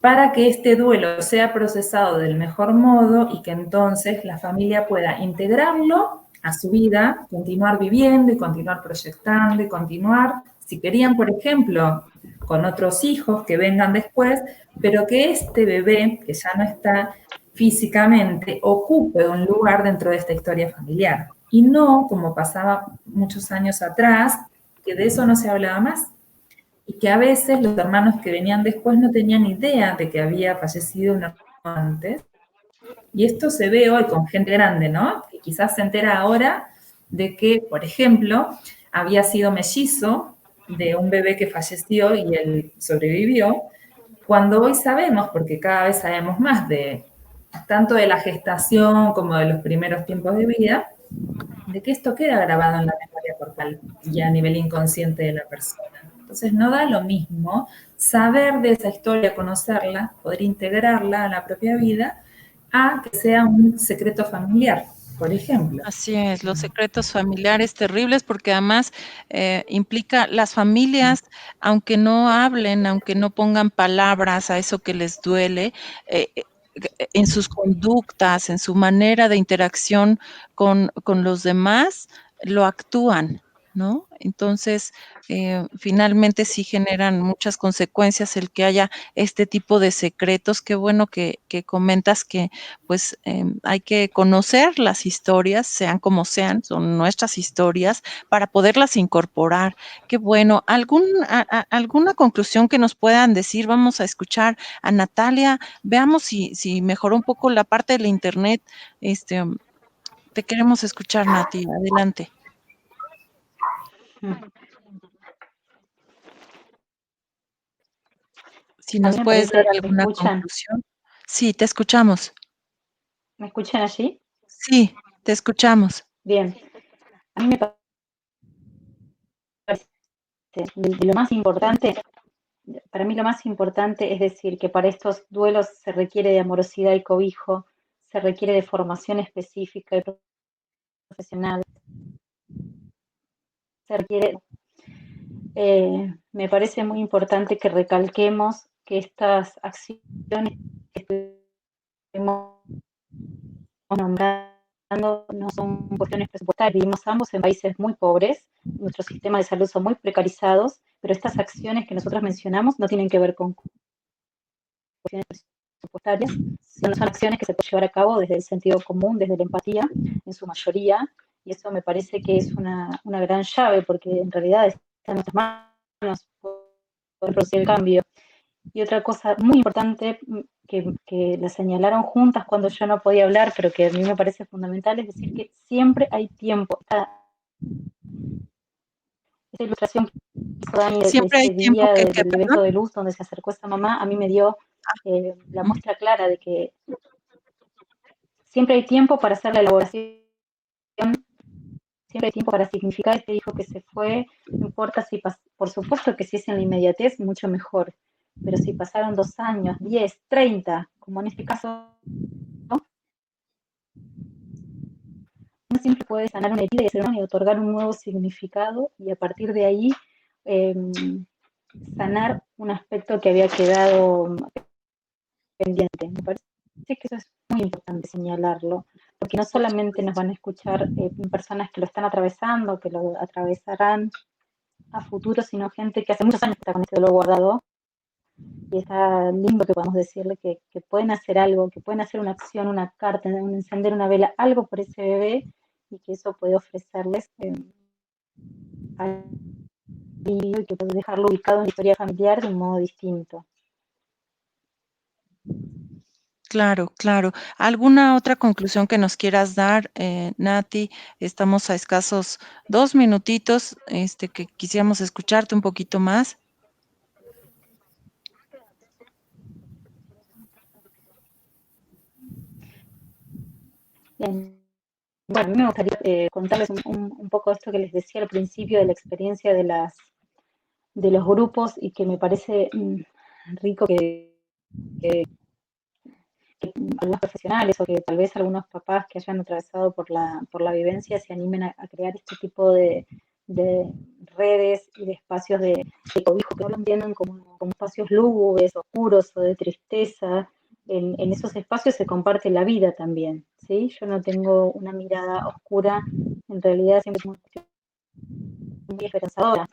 para que este duelo sea procesado del mejor modo y que entonces la familia pueda integrarlo a su vida, continuar viviendo y continuar proyectando y continuar, si querían, por ejemplo, con otros hijos que vengan después, pero que este bebé, que ya no está físicamente, ocupe un lugar dentro de esta historia familiar. Y no, como pasaba muchos años atrás, que de eso no se hablaba más. Y que a veces los hermanos que venían después no tenían idea de que había fallecido un hermano antes. Y esto se ve hoy con gente grande, ¿no? Que quizás se entera ahora de que, por ejemplo, había sido mellizo de un bebé que falleció y él sobrevivió, cuando hoy sabemos, porque cada vez sabemos más de tanto de la gestación como de los primeros tiempos de vida, de que esto queda grabado en la memoria corporal y a nivel inconsciente de la persona. Entonces no da lo mismo saber de esa historia, conocerla, poder integrarla a la propia vida, a que sea un secreto familiar, por ejemplo.
Así es, los secretos familiares terribles, porque además implica las familias, aunque no hablen, aunque no pongan palabras a eso que les duele, en sus conductas, en su manera de interacción con los demás, lo actúan, ¿no? Entonces, finalmente sí generan muchas consecuencias el que haya este tipo de secretos. Qué bueno que comentas que pues hay que conocer las historias, sean como sean, son nuestras historias, para poderlas incorporar. Qué bueno. ¿Alguna conclusión que nos puedan decir? Vamos a escuchar a Natalia. Veamos si mejoró un poco la parte del internet. Te queremos escuchar, Nati. Adelante. Si
A
nos
mí me
puedes dar
parece, ¿me
alguna
escuchan?
conclusión. Sí, te escuchamos.
¿Me escuchan allí?
Sí, te escuchamos.
Bien. A mí me parece, de lo más importante, para mí lo más importante es decir que para estos duelos se requiere de amorosidad y cobijo, se requiere de formación específica y profesional, se requiere. Me parece muy importante que recalquemos que estas acciones que estuvimos nombrando no son cuestiones presupuestarias. Vivimos ambos en países muy pobres, nuestros sistemas de salud son muy precarizados, pero estas acciones que nosotros mencionamos no tienen que ver con cuestiones presupuestarias, sino son acciones que se pueden llevar a cabo desde el sentido común, desde la empatía, en su mayoría, y eso me parece que es una gran llave, porque en realidad está en nuestras manos poder producir el cambio. Y otra cosa muy importante que la señalaron juntas cuando yo no podía hablar, pero que a mí me parece fundamental, es decir, que siempre hay tiempo. Esta ilustración que hizo Dani de
Siempre hay
ese
tiempo
día
que,
del
perdón.
evento de luz donde se acercó esta mamá, a mí me dio la muestra clara de que siempre hay tiempo para hacer la elaboración, siempre hay tiempo para significar este hijo que se fue, no importa si, por supuesto que si es en la inmediatez, mucho mejor, pero si pasaron 2 años, 10, 30, como en este caso, uno siempre puede sanar una herida y otorgar un nuevo significado y a partir de ahí sanar un aspecto que había quedado pendiente. Me parece que eso es muy importante señalarlo, porque no solamente nos van a escuchar personas que lo están atravesando, que lo atravesarán a futuro, sino gente que hace muchos años está con este dolor guardado. Y está lindo que podamos decirle que pueden hacer algo, que pueden hacer una acción, una carta, encender una vela, algo por ese bebé, y que eso puede ofrecerles alivio y que puede dejarlo ubicado en la historia familiar de un modo distinto.
Claro, claro. ¿Alguna otra conclusión que nos quieras dar, Nati? Estamos a escasos 2 minutitos, que quisiéramos escucharte un poquito más.
Bueno, a mí me gustaría contarles un poco esto que les decía al principio de la experiencia de los grupos y que me parece rico que algunos profesionales o que tal vez algunos papás que hayan atravesado por la vivencia se animen a crear este tipo de redes y de espacios de cobijo que no lo entiendan como espacios lúgubres, oscuros o de tristeza. En esos espacios se comparte la vida también, ¿sí? Yo no tengo una mirada oscura, en realidad siempre tengo una cuestión muy esperanzadora.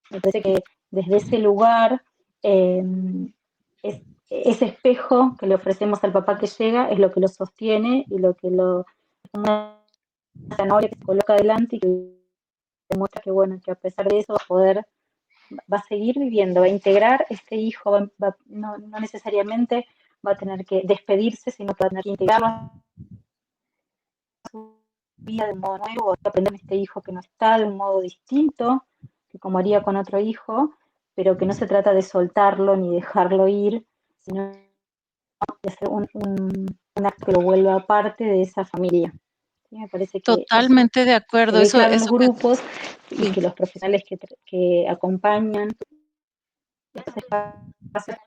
Me parece que desde ese lugar ese espejo que le ofrecemos al papá que llega es lo que lo sostiene y lo que lo una zanahoria que se coloca adelante y que demuestra que bueno, que a pesar de eso va a seguir viviendo, va a integrar este hijo, no necesariamente va a tener que despedirse, sino que va a tener que integrarlo a su vida de un modo nuevo, va a aprender este hijo que no está de un modo distinto, que como haría con otro hijo, pero que no se trata de soltarlo ni dejarlo ir, sino de hacer un acto que lo vuelva parte de esa familia. ¿Sí? Me parece que eso
Totalmente de
se
acuerdo.
ve
Eso
claro en los
eso que
grupos y
sí.
que los profesionales que acompañan estos espacios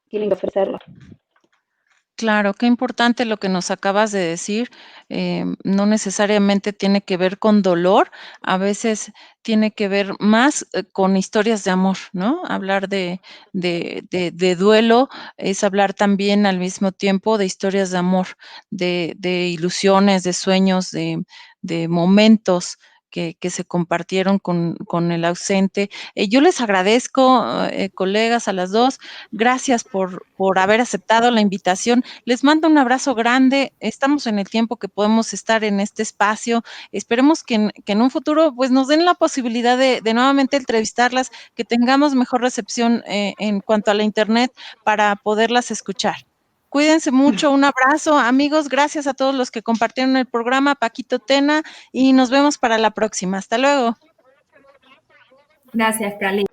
tienen que ofrecerlo.
Claro, qué importante lo que nos acabas de decir. No necesariamente tiene que ver con dolor, a veces tiene que ver más con historias de amor, ¿no? Hablar de duelo es hablar también al mismo tiempo de historias de amor, de ilusiones, de sueños, de momentos que se compartieron con el ausente. Yo les agradezco, colegas, a las dos. Gracias por haber aceptado la invitación. Les mando un abrazo grande. Estamos en el tiempo que podemos estar en este espacio. Esperemos que en un futuro pues nos den la posibilidad de nuevamente entrevistarlas, que tengamos mejor recepción en cuanto a la internet para poderlas escuchar. Cuídense mucho, un abrazo, amigos, gracias a todos los que compartieron el programa, Paquito Tena, y nos vemos para la próxima. Hasta luego.
Gracias, Cali.